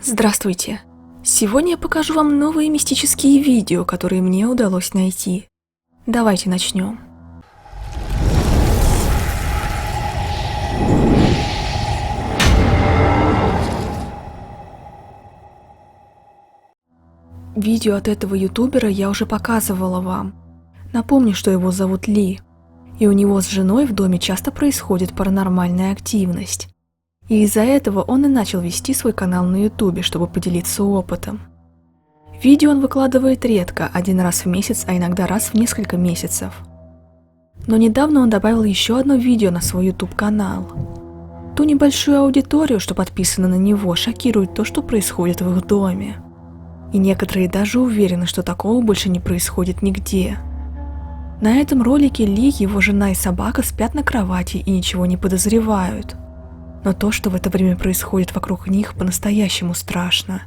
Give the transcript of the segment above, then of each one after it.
Здравствуйте! Сегодня я покажу вам новые мистические видео, которые мне удалось найти. Давайте начнем. Видео от этого ютубера я уже показывала вам. Напомню, что его зовут Ли, и у него с женой в доме часто происходит паранормальная активность. И из-за этого он и начал вести свой канал на ютубе, чтобы поделиться опытом. Видео он выкладывает редко, один раз в месяц, а иногда раз в несколько месяцев. Но недавно он добавил еще одно видео на свой YouTube-канал. Ту небольшую аудиторию, что подписана на него, шокирует то, что происходит в их доме. И некоторые даже уверены, что такого больше не происходит нигде. На этом ролике Ли, его жена и собака спят на кровати и ничего не подозревают. Но то, что в это время происходит вокруг них, по-настоящему страшно.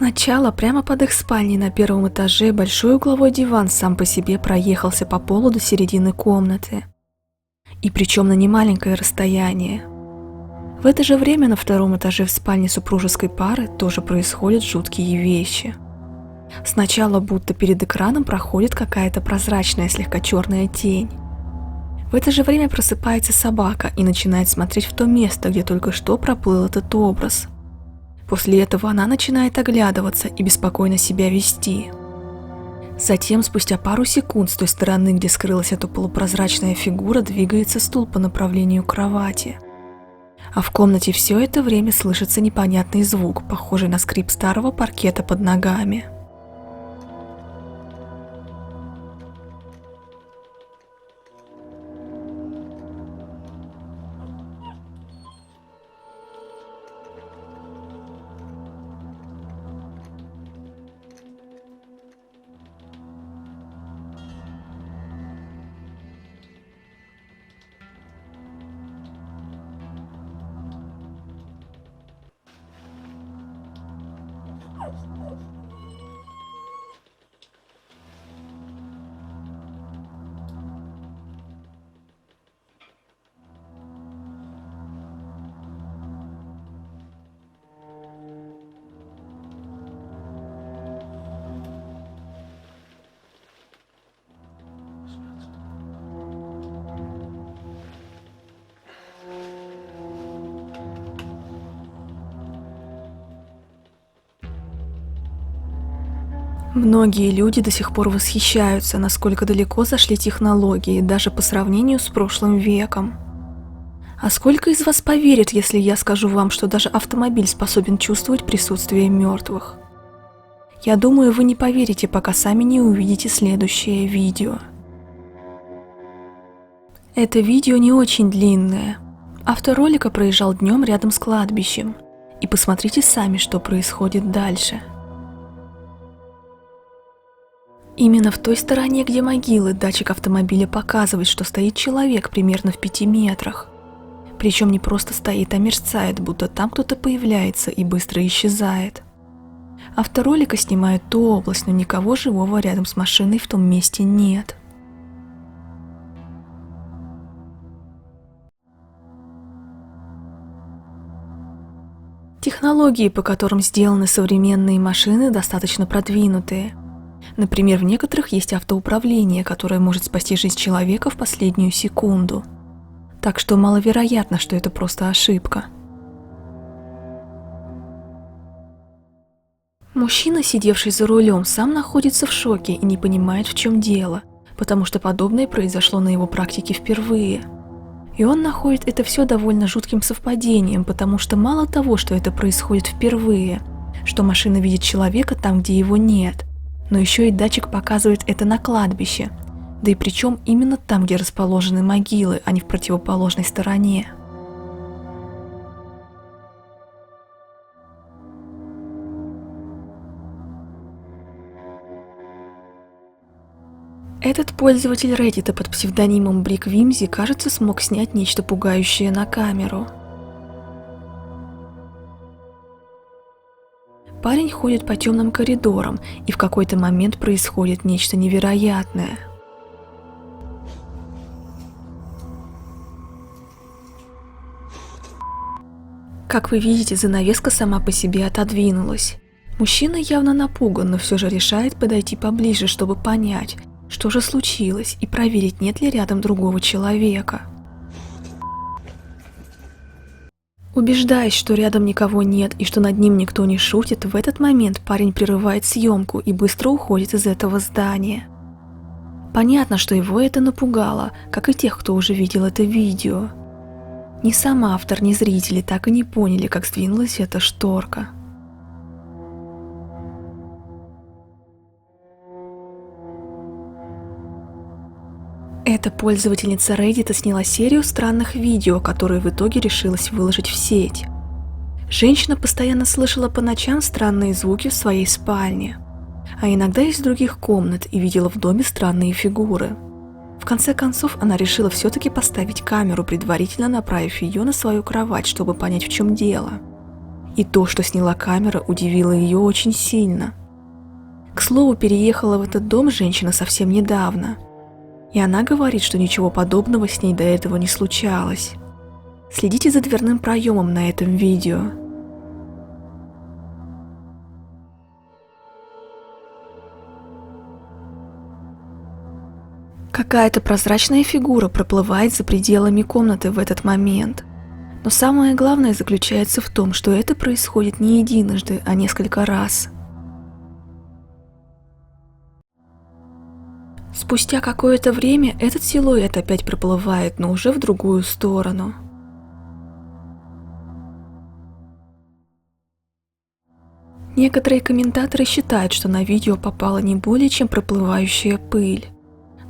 Сначала прямо под их спальней на первом этаже большой угловой диван сам по себе проехался по полу до середины комнаты. И причем на немаленькое расстояние. В это же время на втором этаже в спальне супружеской пары тоже происходят жуткие вещи. Сначала будто перед экраном проходит какая-то прозрачная, слегка черная тень. В это же время просыпается собака и начинает смотреть в то место, где только что проплыл этот образ. После этого она начинает оглядываться и беспокойно себя вести. Затем, спустя пару секунд, с той стороны, где скрылась эта полупрозрачная фигура, двигается стул по направлению к кровати. А в комнате все это время слышится непонятный звук, похожий на скрип старого паркета под ногами. Многие люди до сих пор восхищаются, насколько далеко зашли технологии, даже по сравнению с прошлым веком. А сколько из вас поверит, если я скажу вам, что даже автомобиль способен чувствовать присутствие мертвых? Я думаю, вы не поверите, пока сами не увидите следующее видео. Это видео не очень длинное. Автор ролика проезжал днем рядом с кладбищем. И посмотрите сами, что происходит дальше. Именно в той стороне, где могилы, датчик автомобиля показывает, что стоит человек примерно в 5 метрах. Причем не просто стоит, а мерцает, будто там кто-то появляется и быстро исчезает. Автор ролика снимает ту область, но никого живого рядом с машиной в том месте нет. Технологии, по которым сделаны современные машины, достаточно продвинутые. Например, в некоторых есть автоуправление, которое может спасти жизнь человека в последнюю секунду. Так что маловероятно, что это просто ошибка. Мужчина, сидевший за рулем, сам находится в шоке и не понимает, в чем дело, потому что подобное произошло на его практике впервые. И он находит это все довольно жутким совпадением, потому что мало того, что это происходит впервые, что машина видит человека там, где его нет, но еще и датчик показывает это на кладбище, да и причем именно там, где расположены могилы, а не в противоположной стороне. Этот пользователь Reddit под псевдонимом Брик Вимзи, кажется, смог снять нечто пугающее на камеру. Парень ходит по темным коридорам, и в какой-то момент происходит нечто невероятное. Как вы видите, занавеска сама по себе отодвинулась. Мужчина явно напуган, но все же решает подойти поближе, чтобы понять, что же случилось, и проверить, нет ли рядом другого человека. Убеждаясь, что рядом никого нет и что над ним никто не шутит, в этот момент парень прерывает съемку и быстро уходит из этого здания. Понятно, что его это напугало, как и тех, кто уже видел это видео. Ни сам автор, ни зрители так и не поняли, как сдвинулась эта шторка. Эта пользовательница Reddit сняла серию странных видео, которые в итоге решилась выложить в сеть. Женщина постоянно слышала по ночам странные звуки в своей спальне, а иногда из других комнат, и видела в доме странные фигуры. В конце концов, она решила все-таки поставить камеру, предварительно направив ее на свою кровать, чтобы понять, в чем дело. И то, что сняла камера, удивило ее очень сильно. К слову, переехала в этот дом женщина совсем недавно. И она говорит, что ничего подобного с ней до этого не случалось. Следите за дверным проемом на этом видео. Какая-то прозрачная фигура проплывает за пределами комнаты в этот момент. Но самое главное заключается в том, что это происходит не единожды, а несколько раз. Спустя какое-то время этот силуэт опять проплывает, но уже в другую сторону. Некоторые комментаторы считают, что на видео попала не более чем проплывающая пыль.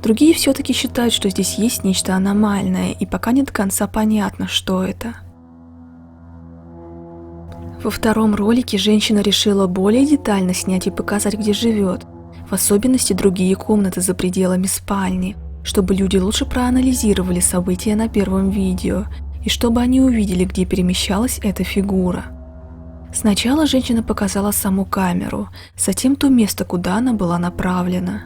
Другие все-таки считают, что здесь есть нечто аномальное, и пока не до конца понятно, что это. Во втором ролике женщина решила более детально снять и показать, где живет, в особенности другие комнаты за пределами спальни, чтобы люди лучше проанализировали события на первом видео и чтобы они увидели, где перемещалась эта фигура. Сначала женщина показала саму камеру, затем то место, куда она была направлена.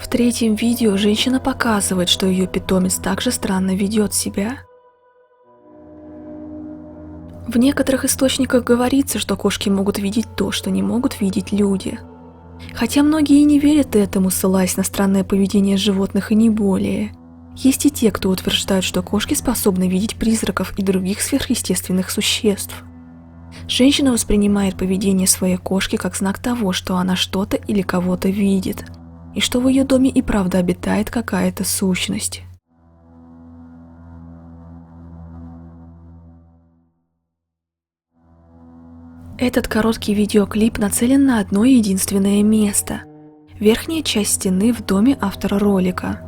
В третьем видео женщина показывает, что ее питомец также странно ведет себя. В некоторых источниках говорится, что кошки могут видеть то, что не могут видеть люди. Хотя многие и не верят этому, ссылаясь на странное поведение животных и не более. Есть и те, кто утверждают, что кошки способны видеть призраков и других сверхъестественных существ. Женщина воспринимает поведение своей кошки как знак того, что она что-то или кого-то видит, и что в ее доме и правда обитает какая-то сущность. Этот короткий видеоклип нацелен на одно единственное место – верхняя часть стены в доме автора ролика.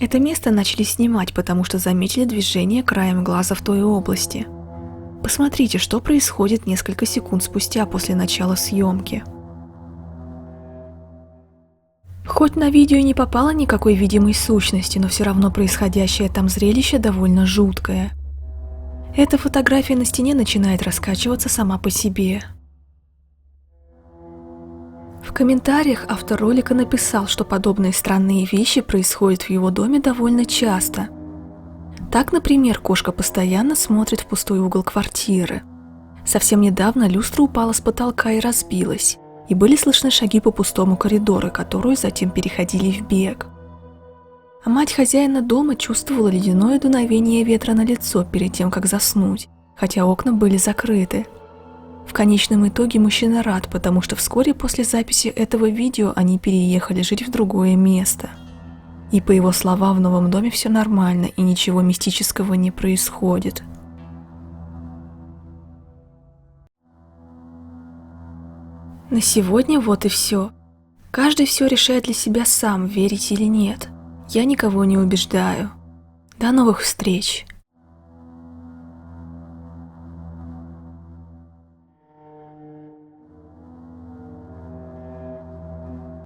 Это место начали снимать, потому что заметили движение краем глаза в той области. Посмотрите, что происходит несколько секунд спустя после начала съемки. Хоть на видео и не попало никакой видимой сущности, но все равно происходящее там зрелище довольно жуткое. Эта фотография на стене начинает раскачиваться сама по себе. В комментариях автор ролика написал, что подобные странные вещи происходят в его доме довольно часто. Так, например, кошка постоянно смотрит в пустой угол квартиры. Совсем недавно люстра упала с потолка и разбилась, и были слышны шаги по пустому коридору, которые затем переходили в бег. А мать хозяина дома чувствовала ледяное дуновение ветра на лицо перед тем, как заснуть, хотя окна были закрыты. В конечном итоге мужчина рад, потому что вскоре после записи этого видео они переехали жить в другое место. И по его словам, в новом доме все нормально и ничего мистического не происходит. На сегодня вот и все. Каждый все решает для себя сам, верить или нет. Я никого не убеждаю. До новых встреч!